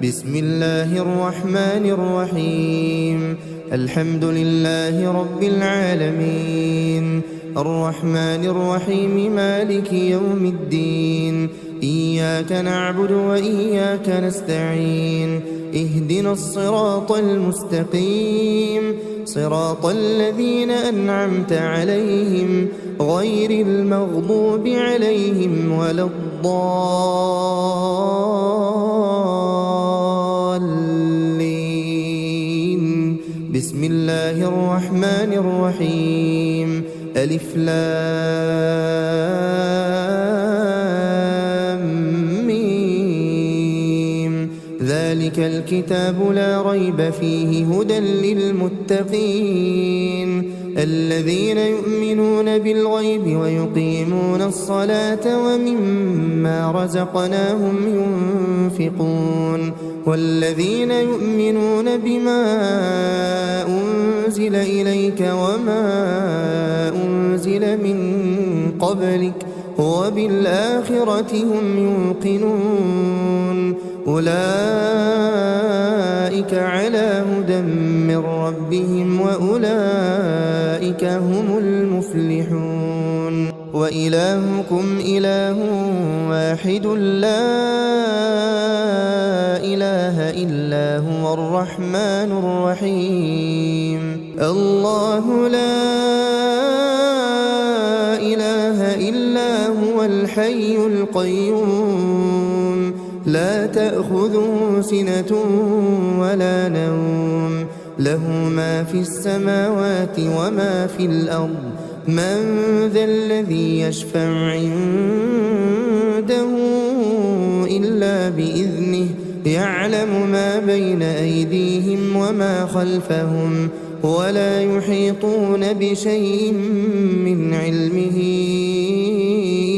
بسم الله الرحمن الرحيم. الحمد لله رب العالمين، الرحمن الرحيم، مالك يوم الدين. إياك نعبد وإياك نستعين. اهدنا الصراط المستقيم، صراط الذين أنعمت عليهم غير المغضوب عليهم ولا الضالين. بسم الله الرحمن الرحيم. ألف لام ميم. ذلك الكتاب لا ريب فيه هدى للمتقين الذين يؤمنون بالغيب ويقيمون الصلاة ومما رزقناهم ينفقون والذين يؤمنون بما أنزل إليك وما أنزل من قبلك وبالآخرة هم يوقنون. أولئك على هدى من ربهم وأولئك هم المفلحون. وإلهكم إله واحد لا إله إلا هو الرحمن الرحيم. الله لا إله إلا هو الحي القيوم لا تأخذه سنة ولا نوم، له ما في السماوات وما في الأرض. من ذا الذي يشفع عنده إلا بإذنه، يعلم ما بين أيديهم وما خلفهم ولا يحيطون بشيء من علمه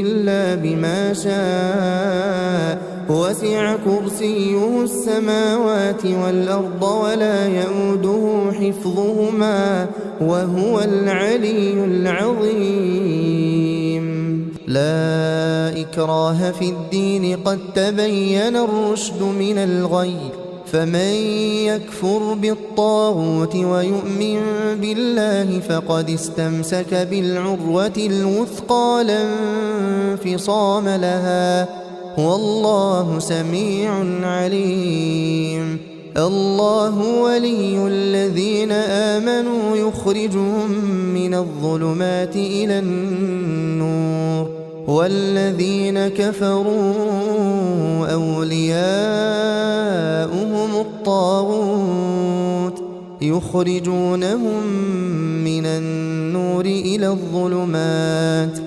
إلا بما شاء. وسع كرسيه السماوات والأرض ولا يئوده حفظهما وهو العلي العظيم. لا إكراه في الدين، قد تبين الرشد من الغي. فمن يكفر بالطاغوت ويؤمن بالله فقد استمسك بالعروة الوثقى لا انفصام لها، والله سميع عليم. الله ولي الذين آمنوا يخرجهم من الظلمات إلى النور، والذين كفروا أولياؤهم الطاغوت يخرجونهم من النور إلى الظلمات.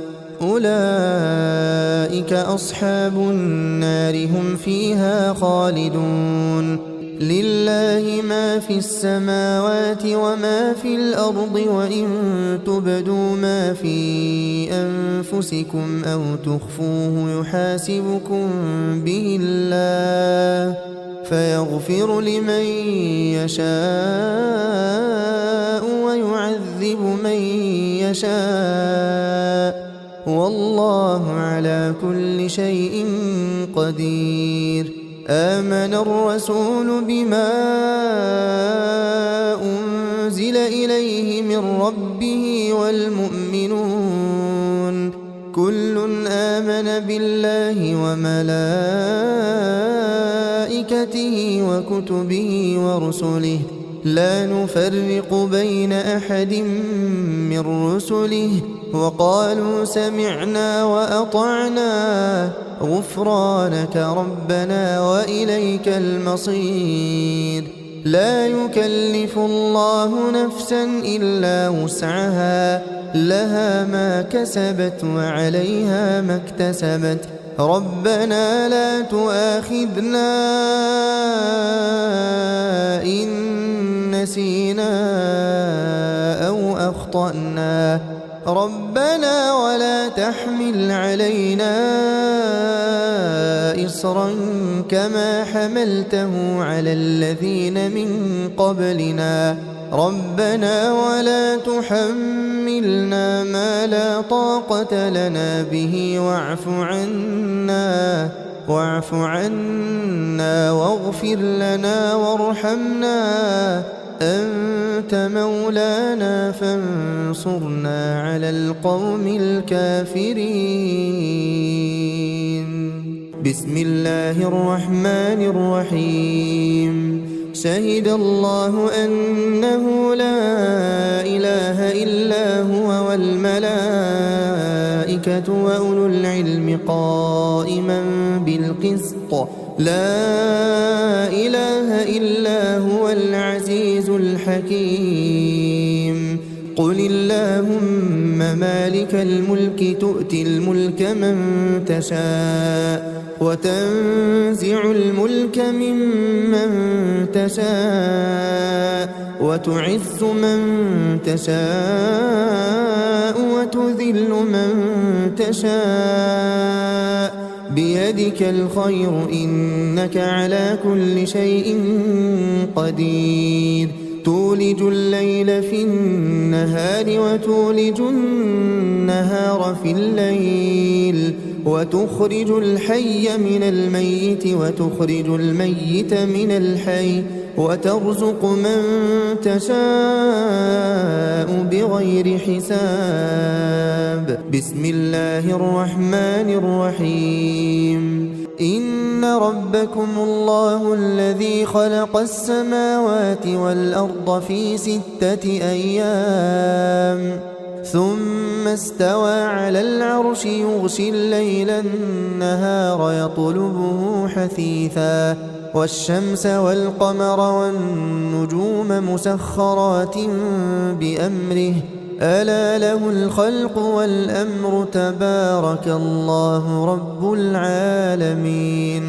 أولئك أصحاب النار هم فيها خالدون. لله ما في السماوات وما في الأرض، وإن تبدوا ما في أنفسكم أو تخفوه يحاسبكم به الله فيغفر لمن يشاء ويعذب من يشاء، والله على كل شيء قدير. آمن الرسول بما أنزل إليه من ربه والمؤمنون كل آمن بالله وملائكته وكتبه ورسله لا نفرق بين أحد من رسله وقالوا سمعنا وأطعنا غفرانك ربنا وإليك المصير. لا يكلف الله نفسا إلا وسعها، لها ما كسبت وعليها ما اكتسبت. ربنا لا تؤاخذنا إن نسينا أو أخطأنا، ربنا ولا تحمل علينا إصرا كما حملته على الذين من قبلنا، ربنا ولا تحملنا ما لا طاقة لنا به واعف عنا واعف عنا واغفر لنا وارحمنا أنت مولانا فانصرنا على القوم الكافرين. بسم الله الرحمن الرحيم. شهد الله أنه لا إله إلا هو والملائكة وأولو العلم قائما بالقسط لا إله إلا هو العزيز الحكيم. قل اللهم مالك الملك تؤتي الملك من تشاء وتنزع الملك ممن تشاء وتعز من تشاء وتذل من تشاء بيدك الخير إنك على كل شيء قدير. تولج الليل في النهار وتولج النهار في الليل وتخرج الحي من الميت وتخرج الميت من الحي وترزق من تشاء بغير حساب. بسم الله الرحمن الرحيم. إن ربكم الله الذي خلق السماوات والأرض في 6 أيام ثم استوى على العرش يغشي الليل النهار يطلبه حثيثا والشمس والقمر والنجوم مسخرات بأمره ألا له الخلق والأمر تبارك الله رب العالمين.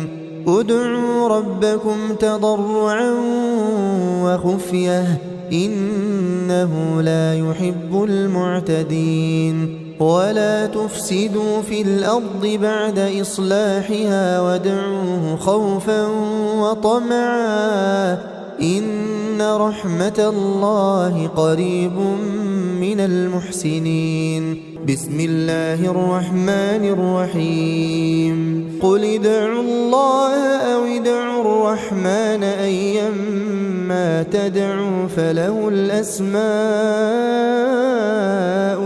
ادعوا ربكم تضرعا وخفية إنه لا يحب المعتدين. ولا تفسدوا في الأرض بعد إصلاحها وادعوه خوفا وطمعا إن رحمة الله قريب من المحسنين. بسم الله الرحمن الرحيم. قل ادعوا الله أو ادعوا الرحمن أيما تدعوا فله الأسماء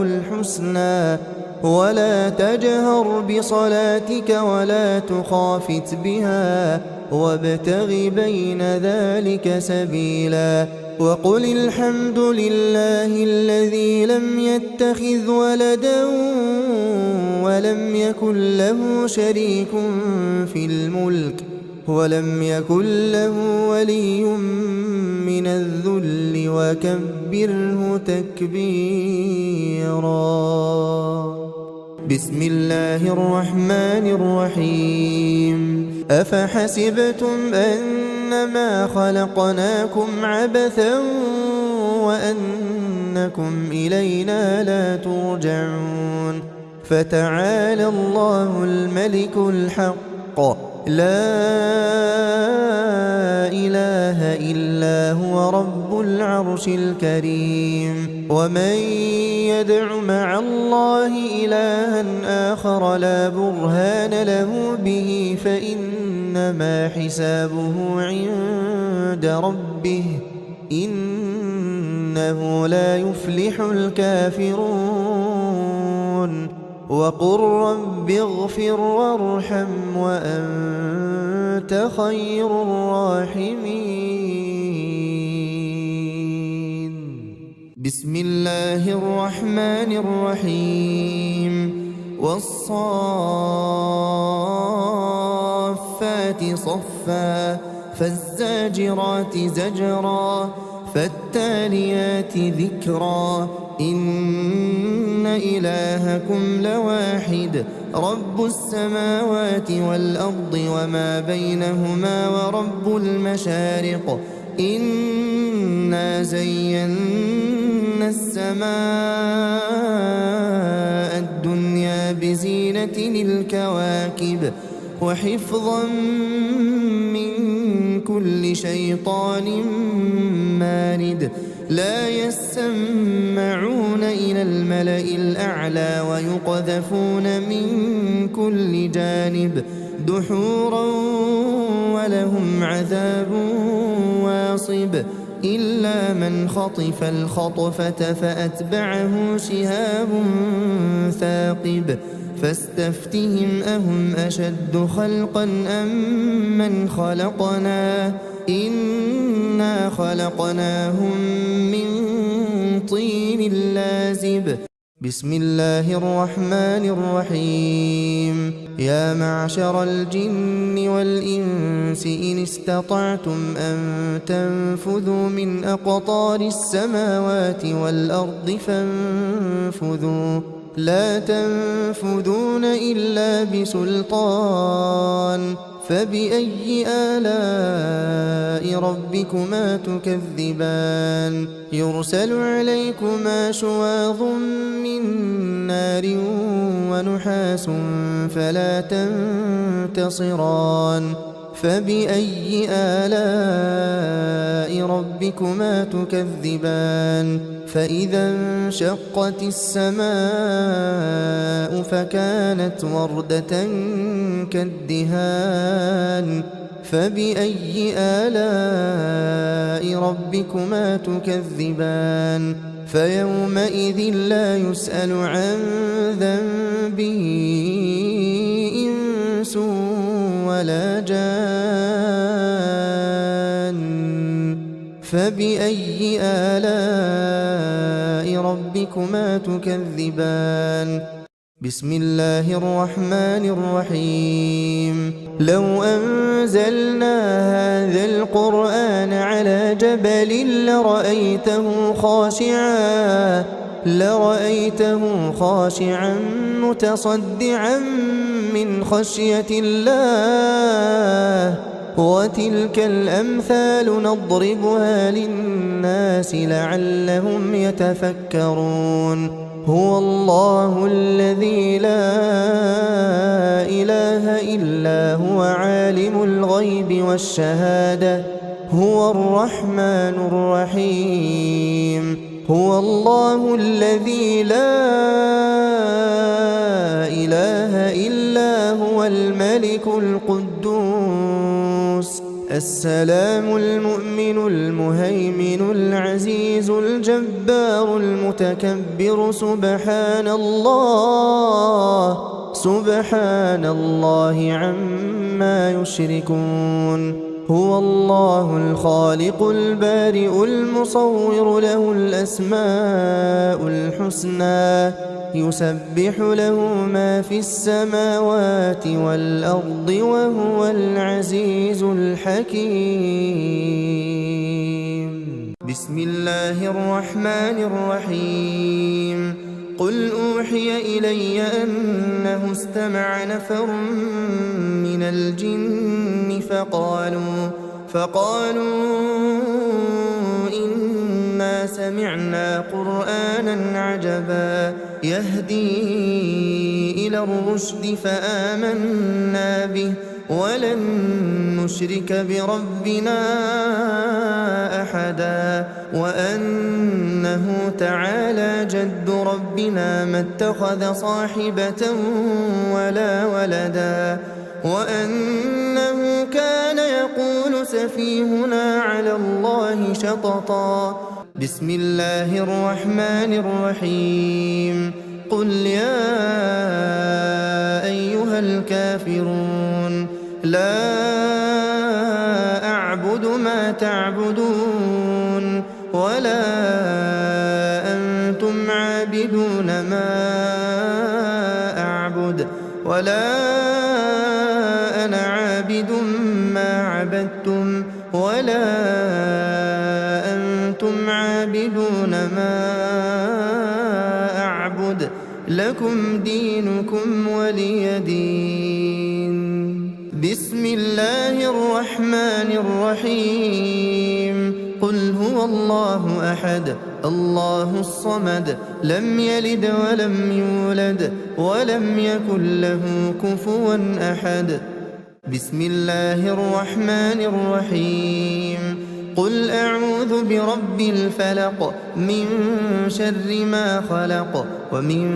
الحسنى ولا تجهر بصلاتك ولا تخافت بها وابتغ بين ذلك سبيلا. وقل الحمد لله الذي لم يتخذ ولدا ولم يكن له شريك في الملك ولم يكن له ولي من الذل وكبره تكبيرا. بسم الله الرحمن الرحيم. أفحسبتم أنما خلقناكم عبثا وأنكم إلينا لا ترجعون فتعالى الله الملك الحق لا إله إلا هو رب العرش الكريم. ومن يدع مع الله إلها آخر لا برهان له به فإنما حسابه عند ربه إنه لا يفلح الكافرون. وقل رب اغفر وارحم وأنت خير الراحمين. بسم الله الرحمن الرحيم. والصافات صفا فالزاجرات زجرا فالتاليات ذكرا إن إلهكم لواحد رب السماوات والأرض وما بينهما ورب المشارق إنا زينا السماء الدنيا بزينة الكواكب وحفظا من كل شيطان مارد لا يسمعون إلى الملأ الأعلى ويقذفون من كل جانب دحورا ولهم عذاب واصب إلا من خطف الخطفة فأتبعه شهاب ثاقب فاستفتهم أهم أشد خلقا أم من خلقنا إنا خلقناهم من طين لازب بسم الله الرحمن الرحيم يا معشر الجن والإنس إن استطعتم أن تنفذوا من أقطار السماوات والأرض فانفذوا لا تنفذون إلا بسلطان فبأي آلاء ربكما تكذبان يرسل عليكما شواظ من نار ونحاس فلا تنتصران فبأي آلاء ربكما تكذبان فإذا انشقت السماء فكانت وردة كالدهان فبأي آلاء ربكما تكذبان فيومئذ لا يسأل عن ذنبه إنس ولا جان فبأي آلاء ربكما تكذبان بسم الله الرحمن الرحيم لو أنزلنا هذا القرآن على جبل لرأيته خاشعا متصدعا من خشية الله وتلك الأمثال نضربها للناس لعلهم يتفكرون هو الله الذي لا إله إلا هو عالم الغيب والشهادة هو الرحمن الرحيم هو الله الذي لا إله إلا هو الملك القدوس السلام المؤمن المهيمن العزيز الجبار المتكبر سبحان الله عما يشركون هو الله الخالق البارئ المصور له الأسماء الحسنى يسبح له ما في السماوات والأرض وهو العزيز الحكيم بسم الله الرحمن الرحيم قل أوحي إلي أنه استمع نفر من الجن فقالوا إنا سمعنا قرآنا عجبا يهدي إلى الرشد فآمنا به ولن نشرك بربنا أحدا وأنه تعالى جد ربنا ما اتخذ صاحبة ولا ولدا وأنه كان يقول سفيهنا على الله شططا بسم الله الرحمن الرحيم قل يا أيها الكافرون لا أعبد ما تعبدون ولا أنتم عابدون ما أعبد ولا أنا عابد ما عبدتم ولا أنتم عابدون ما أعبد لكم دينكم ولي دين بسم الله الرحمن الرحيم قل هو الله أحد الله الصمد لم يلد ولم يولد ولم يكن له كفوا أحد بسم الله الرحمن الرحيم قل أعوذ برب الفلق من شر ما خلق ومن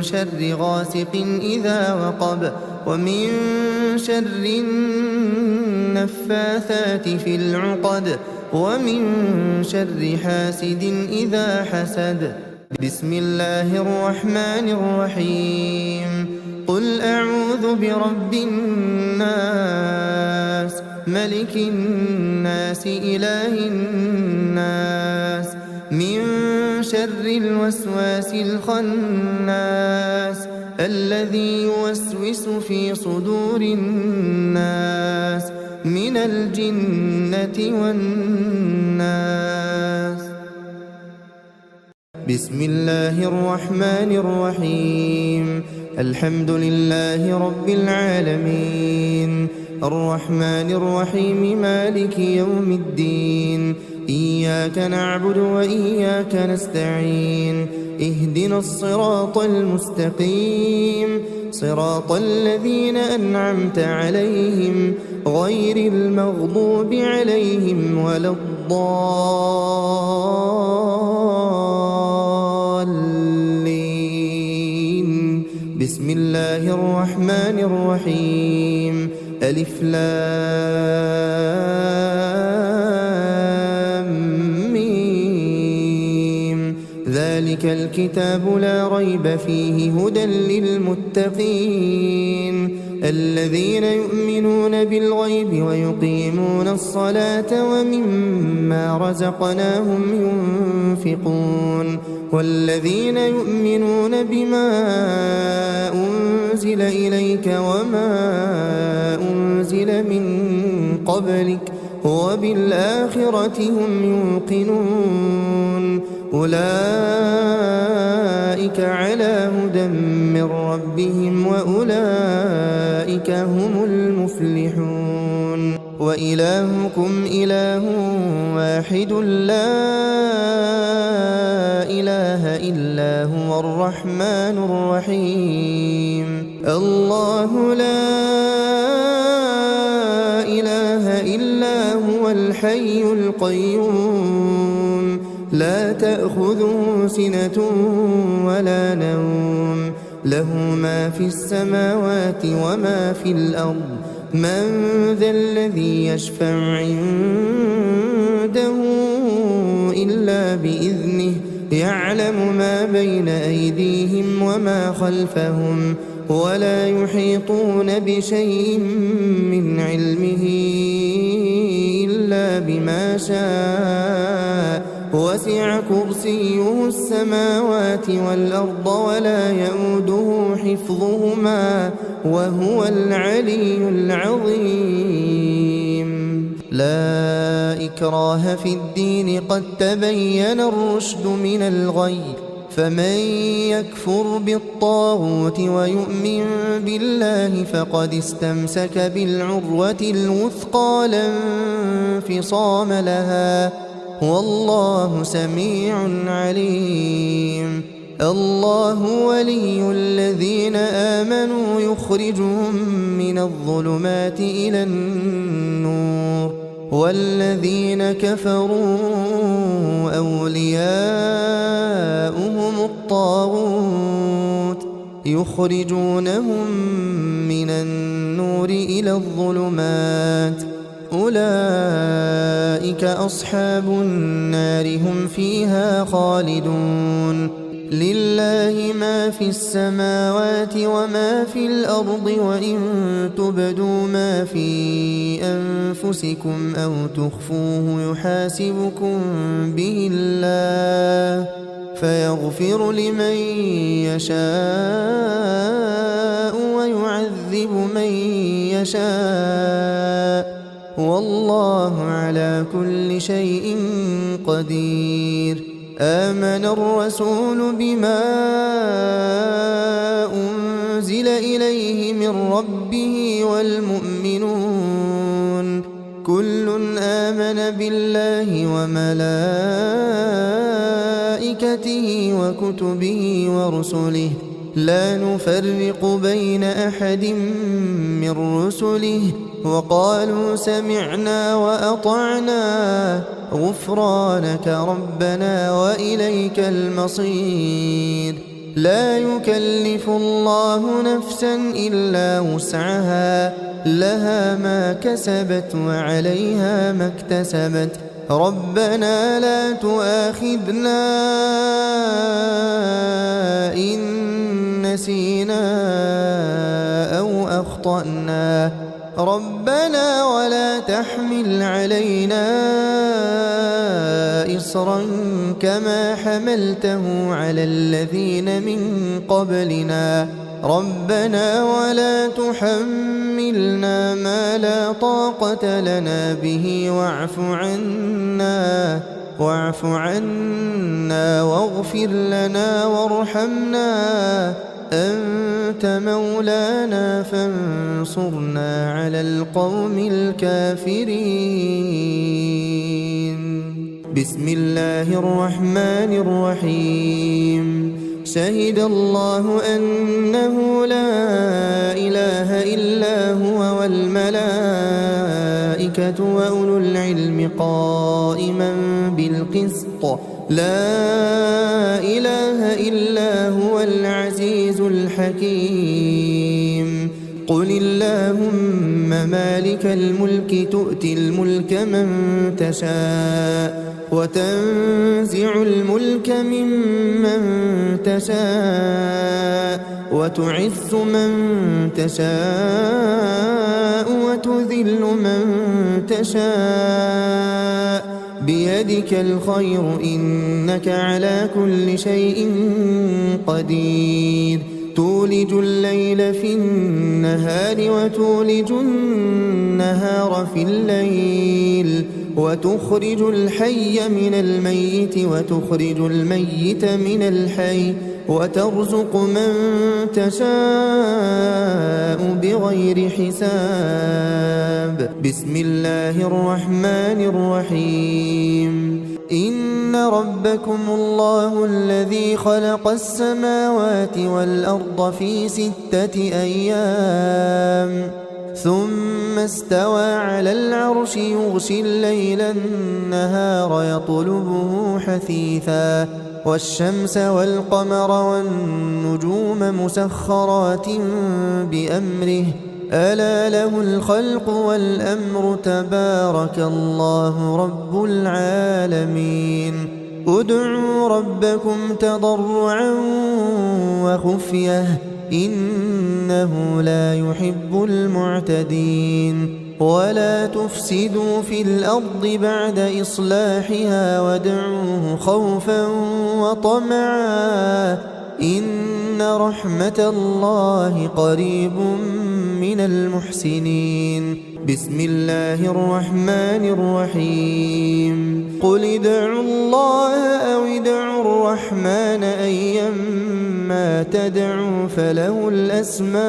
شر غاسق إذا وقب ومن شر النفاثات في العقد ومن شر حاسد إذا حسد. بسم الله الرحمن الرحيم. قل أعوذ برب الناس ملك الناس إله الناس من شر الوسواس الخناس الذي يوسوس في صدور الناس من الجنة والناس. بسم الله الرحمن الرحيم. الحمد لله رب العالمين الرحمن الرحيم مالك يوم الدين إياك نعبد وإياك نستعين اهدنا الصراط المستقيم صراط الذين أنعمت عليهم غير المغضوب عليهم ولا الضالين. بسم الله الرحمن الرحيم. ألف لام ميم ذلك الكتاب لا ريب فيه هدى للمتقين الذين يؤمنون بالغيب ويقيمون الصلاة ومما رزقناهم ينفقون والذين يؤمنون بما أنزل إليك وما أنزل من قبلك وبالآخرة هم يوقنون أولئك على هدى من ربهم وأولئك هم المفلحون. وإلهكم إله واحد لا إله إلا هو الرحمن الرحيم. الله لا إله إلا هو الحي القيوم لا تأخذه سنة ولا نوم له ما في السماوات وما في الأرض من ذا الذي يشفع عنده إلا بإذنه يعلم ما بين أيديهم وما خلفهم ولا يحيطون بشيء من علمه إلا بما شاء وسع كرسيه السماوات والأرض ولا يئوده حفظهما وهو العلي العظيم. لا إكراه في الدين قد تبين الرشد من الغي فمن يكفر بالطاغوت ويؤمن بالله فقد استمسك بالعروة الوثقى لا انفصام لها والله سميع عليم. الله ولي الذين آمنوا يخرجهم من الظلمات إلى النور والذين كفروا أولياؤهم الطاغوت يخرجونهم من النور إلى الظلمات أولئك أصحاب النار هم فيها خالدون. لله ما في السماوات وما في الأرض وإن تبدوا ما في أنفسكم أو تخفوه يحاسبكم به الله فيغفر لمن يشاء ويعذب من يشاء والله على كل شيء قدير. آمن الرسول بما أنزل إليه من ربه والمؤمنون كل آمن بالله وملائكته وكتبه ورسله لا نفرق بين أحد من رسله وقالوا سمعنا وأطعنا غفرانك ربنا وإليك المصير. لا يكلف الله نفسا إلا وسعها، لها ما كسبت وعليها ما اكتسبت. ربنا لا تؤاخذنا إن نسينا أو أخطأنا، ربنا ولا تحمل علينا إصرا كما حملته على الذين من قبلنا، ربنا ولا تحملنا ما لا طاقة لنا به واعف عنا واغفر لنا وارحمنا، أنت مولانا فانصرنا على القوم الكافرين. بسم الله الرحمن الرحيم. شهد الله أنه لا إله إلا هو والملائكة وأولو العلم قائما بالقسط، لا إله إلا هو العزيز الحكيم. قل اللهم مالك الملك تؤتي الملك من تشاء وتنزع الملك ممن تشاء وتعز من تشاء وتذل من تشاء، بيدك الخير إنك على كل شيء قدير. تولج الليل في النهار وتولج النهار في الليل، وتخرج الحي من الميت وتخرج الميت من الحي، وترزق من تشاء بغير حساب. بسم الله الرحمن الرحيم. إن ربكم الله الذي خلق السماوات والأرض في 6 أيام ثم استوى على العرش يغشي الليل النهار يطلبه حثيثا، والشمس والقمر والنجوم مسخرات بأمره، ألا له الخلق والأمر، تبارك الله رب العالمين. ادعوا ربكم تضرعا وخفية إنه لا يحب المعتدين. ولا تفسدوا في الأرض بعد إصلاحها وادعوه خوفا وطمعا إن رحمة الله قريب من المحسنين. بسم الله الرحمن الرحيم. قل ادعوا الله أو ادعوا الرحمن أيما تدعوا فله الأسماء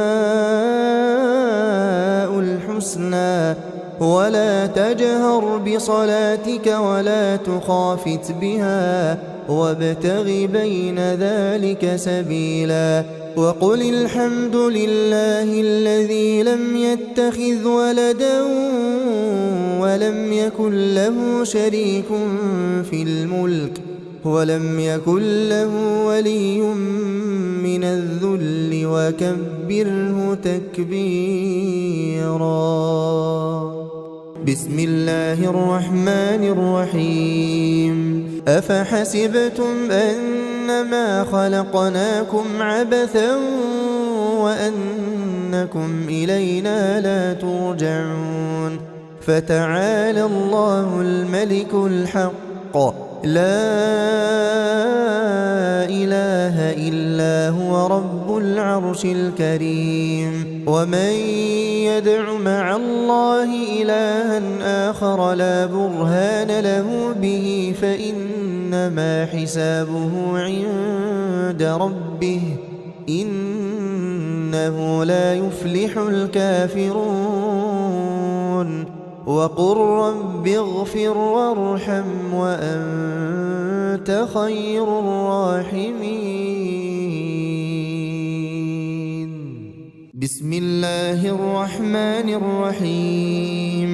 الحسنى، ولا تجهر بصلاتك ولا تخافت بها وابتغ بين ذلك سبيلا. وقل الحمد لله الذي لم يتخذ ولدا ولم يكن له شريك في الملك ولم يكن له ولي من الذل وكبره تكبيرا. بسم الله الرحمن الرحيم. أفحسبتم أنما خلقناكم عبثا وأنكم إلينا لا ترجعون، فتعالى الله الملك الحق، لا إله إلا هو رب العرش الكريم. ومن يدع مع الله إلها آخر لا برهان له به فإنما حسابه عند ربه، إنه لا يفلح الكافرون. وقل رب اغفر وارحم وأنت خير الراحمين. بسم الله الرحمن الرحيم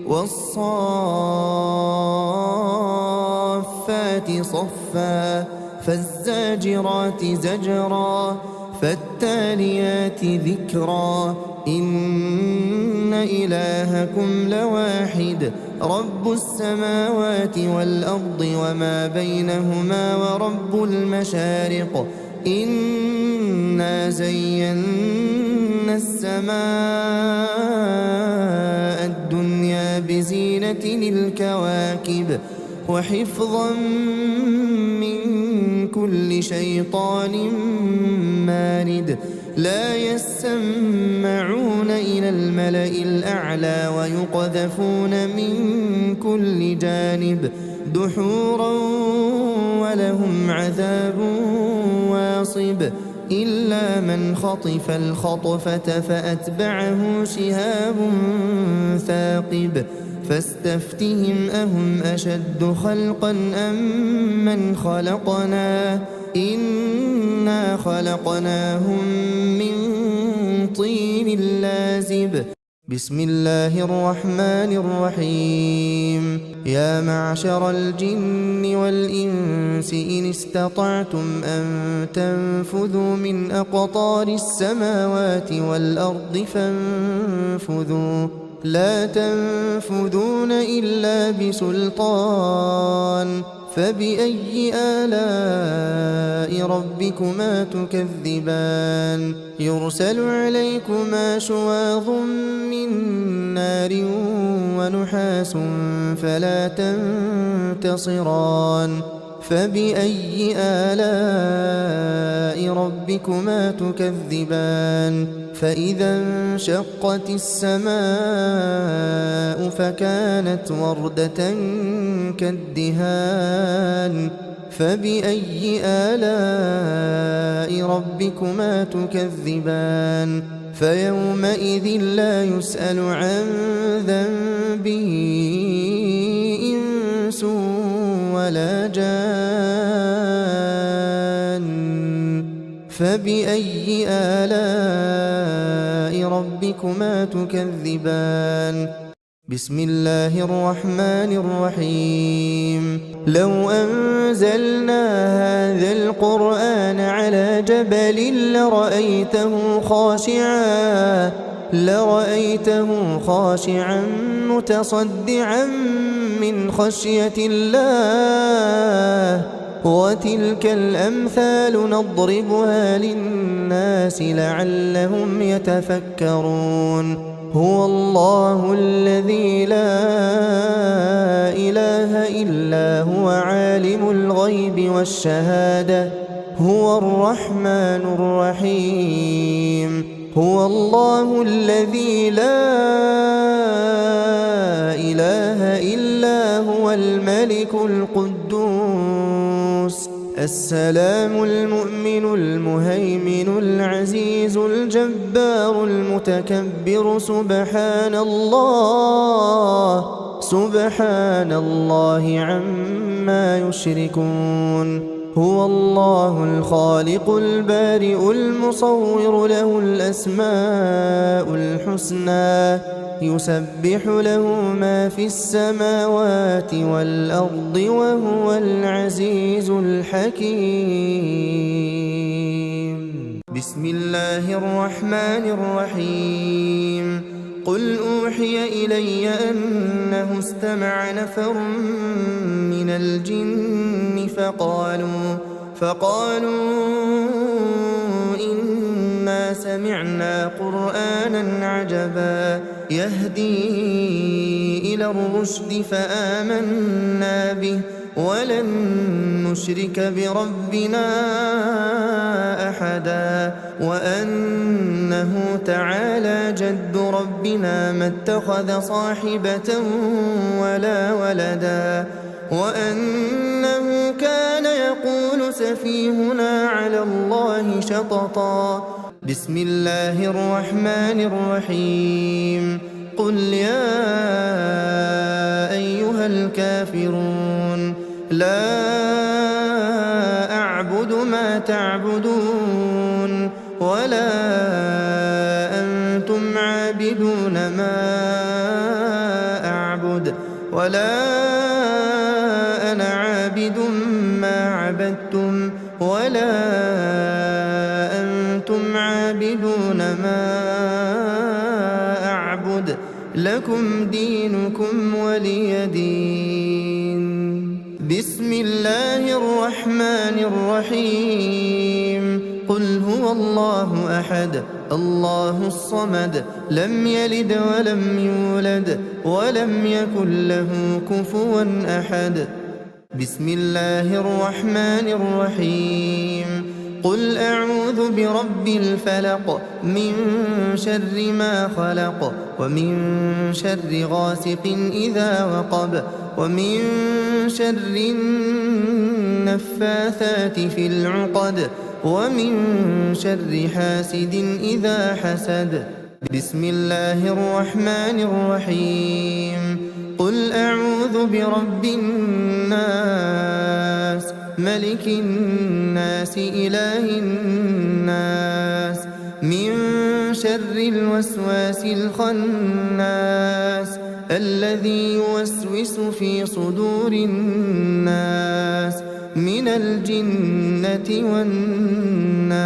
والصافات صفا فالزاجرات زجرا فالتاليات ذكرا إن إلهكم لواحد رب السماوات والأرض وما بينهما ورب المشارق إنا زينا السماء الدنيا بزينة الكواكب وحفظا من كل شيطان مارد لا يسمعون إلى الملأ الأعلى ويقذفون من كل جانب دحورا ولهم عذاب واصب إلا من خطف الخطفة فأتبعه شهاب ثاقب فاستفتهم أهم أشد خلقا أم من خلقنا إنا خلقناهم من طين لازب بسم الله الرحمن الرحيم يا معشر الجن والإنس إن استطعتم أن تنفذوا من أقطار السماوات والأرض فانفذوا لا تنفذون إلا بسلطان فبأي آلاء ربكما تكذبان يرسل عليكما شواظ من نار ونحاس فلا تنتصران فبأي آلاء ربكما تكذبان فإذا انشقت السماء فكانت وردة كالدهان فبأي آلاء ربكما تكذبان فيومئذ لا يسأل عن ذنبه إنس ولا جان فبأي آلاء ربكما تكذبان بسم الله الرحمن الرحيم لو أنزلنا هذا القرآن على جبل لرأيته خاشعا متصدعا من خشية الله وتلك الأمثال نضربها للناس لعلهم يتفكرون هو الله الذي لا إله إلا هو عالم الغيب والشهادة هو الرحمن الرحيم هو الله الذي لا إله إلا هو الملك القدوس السلام المؤمن المهيمن العزيز الجبار المتكبر سبحان الله عما يشركون هو الله الخالق البارئ المصور له الأسماء الحسنى يسبح له ما في السماوات والأرض وهو العزيز الحكيم بسم الله الرحمن الرحيم قل أوحي إلي أنه استمع نفر من الجن فقالوا إنا سمعنا قرآنا عجبا يهدي إلى الرشد فآمنا به ولن نشرك بربنا أحدا وأنه تعالى جد ربنا ما اتخذ صاحبة ولا ولدا وأنه كان يقول سفيهنا على الله شططا بسم الله الرحمن الرحيم قل يا أيها الكافرون لا أعبد ما تعبدون ولا أنتم عابدون ما أعبد ولا أنا عابد ما عبدتم ولا أنتم عابدون ما أعبد لكم دينكم ولي دين. بسم الله الرحمن الرحيم. قل هو الله أحد الله الصمد لم يلد ولم يولد ولم يكن له كفوا أحد. بسم الله الرحمن الرحيم. قل أعوذ برب الفلق من شر ما خلق ومن شر غاسق إذا وقب ومن شر النفاثات في العقد ومن شر حاسد إذا حسد. بسم الله الرحمن الرحيم. قل أعوذ برب الناس ملك الناس إله الناس من شر الوسواس الخناس الذي يوسوس في صدور الناس من الجنة والناس.